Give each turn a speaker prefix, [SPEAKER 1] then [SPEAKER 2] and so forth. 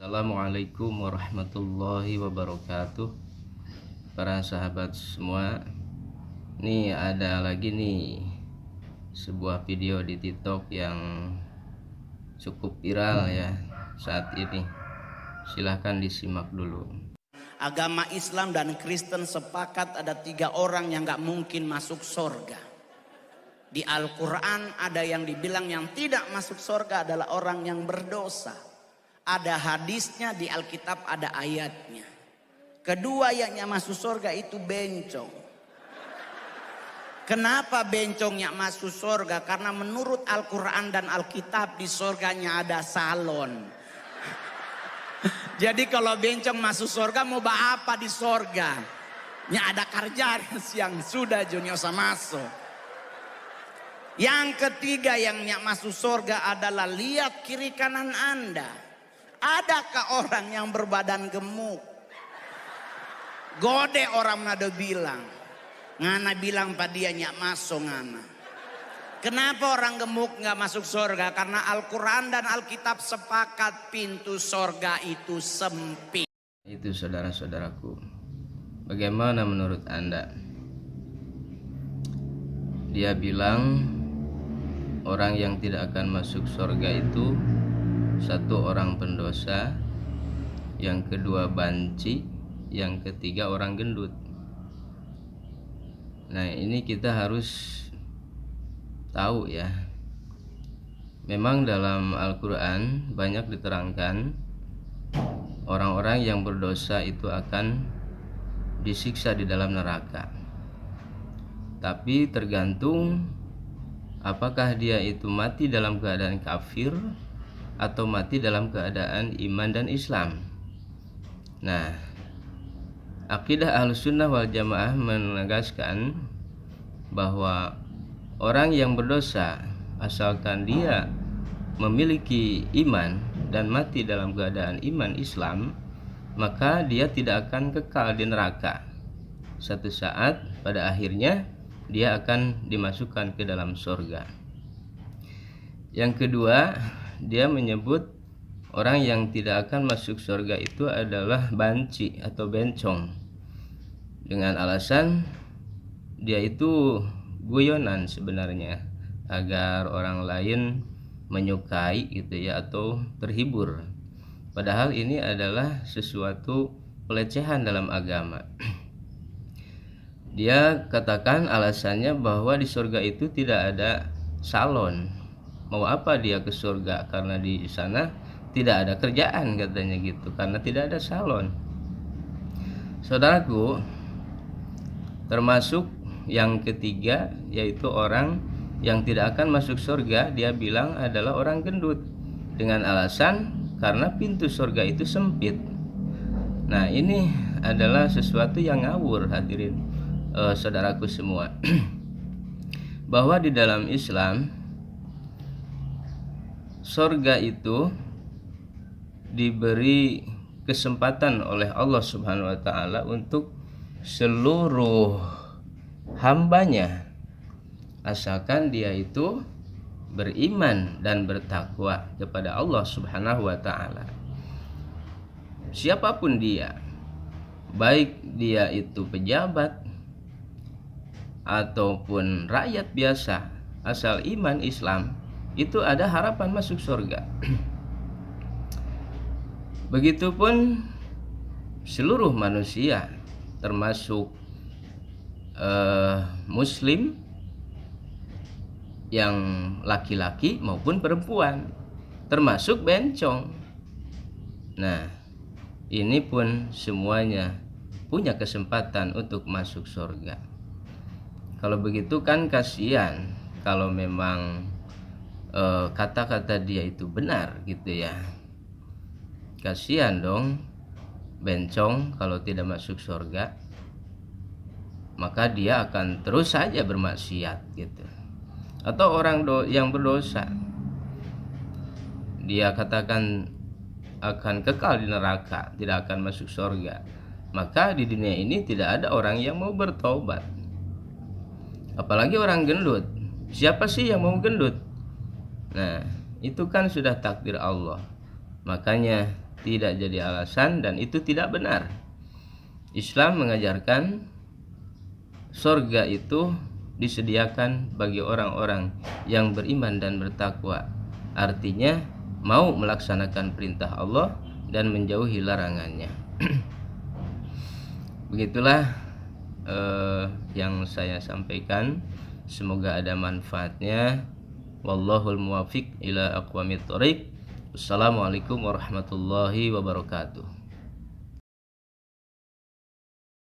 [SPEAKER 1] Assalamualaikum warahmatullahi wabarakatuh. Para sahabat semua, nih ada lagi nih sebuah video di TikTok yang cukup viral ya saat ini. Silahkan disimak dulu.
[SPEAKER 2] Agama Islam dan Kristen sepakat ada 3 orang yang gak mungkin masuk surga. Di Al-Quran ada yang dibilang yang tidak masuk surga adalah orang yang berdosa. Ada hadisnya, di Alkitab ada ayatnya. Kedua yang masuk surga itu bencong. Kenapa bencongnya masuk surga? Karena menurut Al-Quran dan Alkitab di surganya ada salon. Jadi kalau bencong masuk surga mau apa di surga? Nya ada kerja yang sudah junior masuk. Yang ketiga yang masuk surga adalah lihat kiri kanan Anda. Adakah orang yang berbadan gemuk? Gode orang nado bilang. Ngana bilang pada dia nyak masuk ngana. Kenapa orang gemuk nggak masuk surga? Karena Al-Quran dan Alkitab sepakat pintu surga itu sempit.
[SPEAKER 1] Itu saudara-saudaraku. Bagaimana menurut Anda? Dia bilang orang yang tidak akan masuk surga itu satu orang pendosa, yang kedua banci, yang ketiga orang gendut. Nah ini kita harus tahu ya. Memang dalam Al-Quran banyak diterangkan orang-orang yang berdosa itu akan disiksa di dalam neraka. Tapi tergantung apakah dia itu mati dalam keadaan kafir atau mati dalam keadaan iman dan Islam. Nah, akidah Ahlussunnah wal Jamaah menegaskan bahwa orang yang berdosa asalkan dia memiliki iman dan mati dalam keadaan iman Islam, maka dia tidak akan kekal di neraka. Satu saat pada akhirnya dia akan dimasukkan ke dalam surga. Yang kedua, dia menyebut orang yang tidak akan masuk surga itu adalah banci atau bencong, dengan alasan dia itu guyonan sebenarnya agar orang lain menyukai gitu ya, atau terhibur. Padahal ini adalah sesuatu pelecehan dalam agama. Dia katakan alasannya bahwa di surga itu tidak ada salon. Mau apa dia ke surga? Karena di sana tidak ada kerjaan katanya gitu, karena tidak ada salon. Saudaraku, termasuk yang ketiga yaitu orang yang tidak akan masuk surga, dia bilang adalah orang gendut, dengan alasan karena pintu surga itu sempit. Nah ini adalah sesuatu yang ngawur hadirin saudaraku semua. Bahwa di dalam Islam surga itu diberi kesempatan oleh Allah Subhanahu wa taala untuk seluruh hambanya, asalkan dia itu beriman dan bertakwa kepada Allah Subhanahu wa taala. Siapapun dia, baik dia itu pejabat ataupun rakyat biasa, asal iman Islam, itu ada harapan masuk surga. Begitupun seluruh manusia, termasuk muslim yang laki-laki maupun perempuan, termasuk bencong. Nah ini pun semuanya punya kesempatan untuk masuk surga. Kalau begitu kan kasihan kalau memang kata-kata dia itu benar gitu ya. Kasihan dong bencong kalau tidak masuk surga, maka dia akan terus saja bermaksiat gitu. Atau orang yang berdosa, dia katakan akan kekal di neraka, tidak akan masuk surga, maka di dunia ini tidak ada orang yang mau bertobat. Apalagi orang gendut. Siapa sih yang mau gendut? Nah, itu kan sudah takdir Allah. Makanya tidak jadi alasan dan itu tidak benar. Islam mengajarkan surga itu disediakan bagi orang-orang yang beriman dan bertakwa. Artinya mau melaksanakan perintah Allah dan menjauhi larangannya. Begitulah yang saya sampaikan. Semoga ada manfaatnya. Wallahul muwaffiq ila aqwamit thoriq. Wassalamualaikum warahmatullahi wabarakatuh.